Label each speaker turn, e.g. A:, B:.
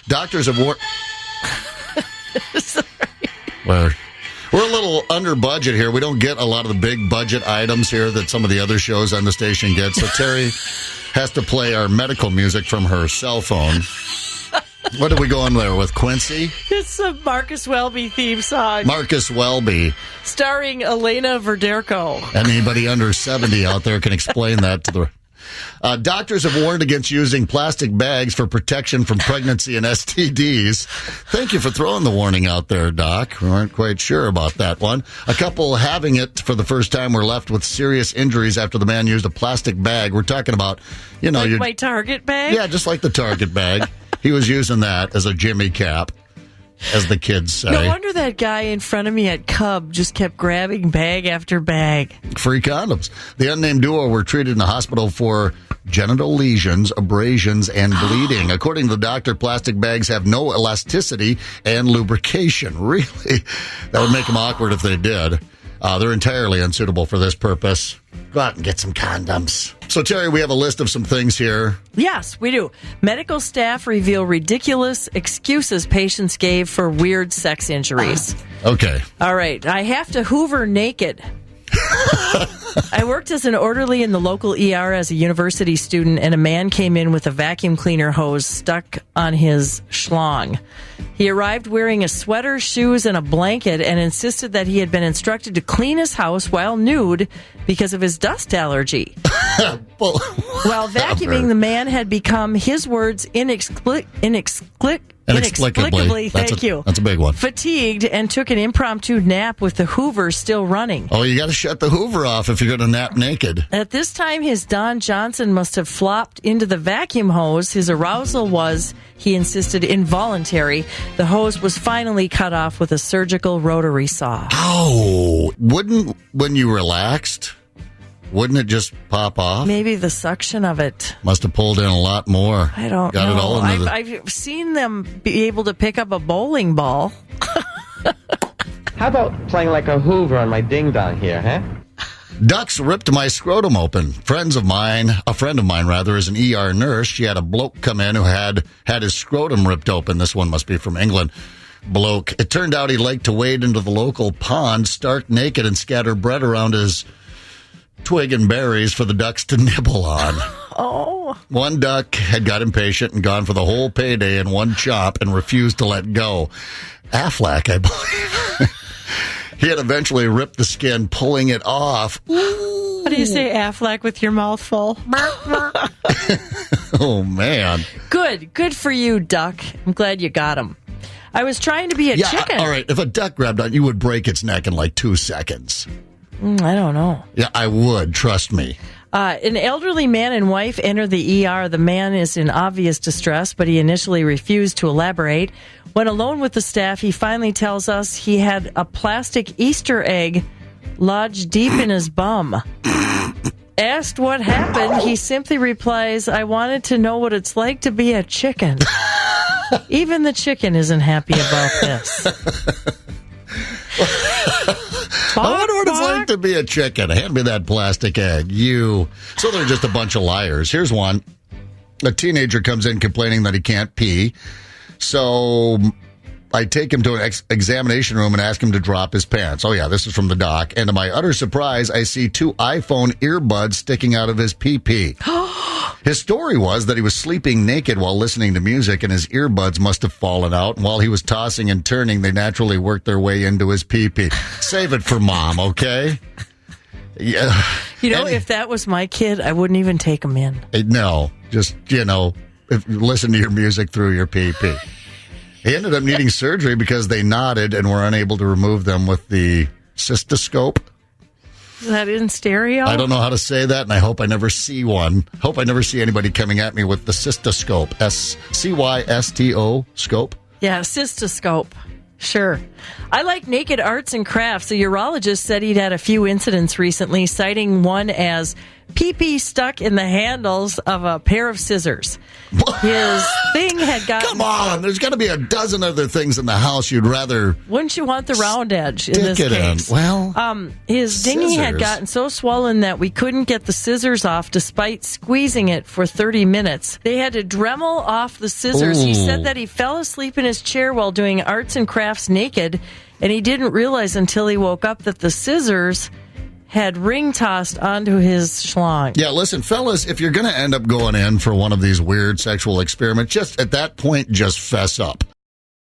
A: Doctors have warned...
B: Sorry.
A: We're a little under budget here. We don't get a lot of the big budget items here that some of the other shows on the station get. So Terry has to play our medical music from her cell phone. What did we go on there with, Quincy?
B: It's a Marcus Welby theme song.
A: Marcus Welby.
B: Starring Elena Verderko.
A: Anybody under 70 out there can explain that to the... doctors have warned against using plastic bags for protection from pregnancy and STDs. Thank you for throwing the warning out there, Doc. We weren't quite sure about that one. A couple having it for the first time were left with serious injuries after the man used a plastic bag. We're talking about,
B: like my Target bag?
A: Yeah, just like the Target bag. He was using that as a Jimmy cap, as the kids say.
B: No wonder that guy in front of me at Cub just kept grabbing bag after bag.
A: Free condoms. The unnamed duo were treated in the hospital for genital lesions, abrasions, and bleeding. According to the doctor, plastic bags have no elasticity and lubrication. Really? That would make them awkward if they did. They're entirely unsuitable for this purpose. Go out and get some condoms. So, Terry, we have a list of some things here.
B: Yes, we do. Medical staff reveal ridiculous excuses patients gave for weird sex injuries.
A: Okay.
B: All right. I have to Hoover naked. I worked as an orderly in the local ER as a university student, and a man came in with a vacuum cleaner hose stuck on his schlong. He arrived wearing a sweater, shoes, and a blanket and insisted that he had been instructed to clean his house while nude because of his dust allergy. While vacuuming, the man had become, his words, inexplicably, thank you.
A: That's a big one.
B: Fatigued and took an impromptu nap with the Hoover still running.
A: Oh, you got to shut the Hoover off if you're going to nap naked.
B: At this time, his Don Johnson must have flopped into the vacuum hose. His arousal was, he insisted, involuntary. The hose was finally cut off with a surgical rotary saw.
A: Oh, when you relaxed, wouldn't it just pop off?
B: Maybe the suction of it.
A: Must have pulled in a lot more.
B: I don't
A: know.
B: It all into I've seen them be able to pick up a bowling ball.
C: How about playing like a Hoover on my ding-dong here, huh?
A: Ducks ripped my scrotum open. A friend of mine, is an ER nurse. She had a bloke come in who had his scrotum ripped open. This one must be from England. Bloke. It turned out he liked to wade into the local pond, stark naked, and scatter bread around his twig and berries for the ducks to nibble on.
B: Oh.
A: One duck had got impatient and gone for the whole payday in one chop and refused to let go. Affleck, I believe. He had eventually ripped the skin, pulling it off. Ooh.
B: What do you say, Affleck, with your mouth full?
A: Oh, man.
B: Good for you, duck. I'm glad you got him. I was trying to be a chicken.
A: All right, if a duck grabbed on, you would break its neck in like 2 seconds.
B: I don't know.
A: Yeah, I would. Trust me.
B: An elderly man and wife enter the ER. The man is in obvious distress, but he initially refused to elaborate. When alone with the staff, he finally tells us he had a plastic Easter egg lodged deep in his bum. Asked what happened, he simply replies, "I wanted to know what it's like to be a chicken." Even the chicken isn't happy about this.
A: I wonder what it's like to be a chicken. Hand me that plastic egg. So they're just a bunch of liars. Here's one. A teenager comes in complaining that he can't pee. So I take him to an examination room and ask him to drop his pants. Oh, yeah, this is from the doc. And to my utter surprise, I see 2 iPhone earbuds sticking out of his pee-pee. His story was that he was sleeping naked while listening to music, and his earbuds must have fallen out. And while he was tossing and turning, they naturally worked their way into his pee-pee. Save it for mom, okay? Yeah.
B: If that was my kid, I wouldn't even take him in.
A: No, just, listen to your music through your pee-pee. He ended up needing surgery because they nodded and were unable to remove them with the cystoscope.
B: Is that in stereo?
A: I don't know how to say that, and I hope I never see one. Hope I never see anybody coming at me with the cystoscope. Cysto scope?
B: Yeah, cystoscope. Sure. I like naked arts and crafts. A urologist said he'd had a few incidents recently, citing one as pee-pee stuck in the handles of a pair of scissors. His thing had gotten...
A: Come on, there's got to be a dozen other things in the house you'd rather...
B: Wouldn't you want the round edge in this
A: stick it
B: case?
A: in. Well,
B: his dinghy had
A: scissors.
B: gotten so swollen that we couldn't get the scissors off despite squeezing it for 30 minutes. They had to Dremel off the scissors. He
A: Ooh.
B: said that he fell asleep in his chair while doing arts and crafts naked, and he didn't realize until he woke up that the scissors had ring tossed onto his schlong.
A: yeah, listen, fellas, if you're going to end up going in for one of these weird sexual experiments, just at that point, just fess up.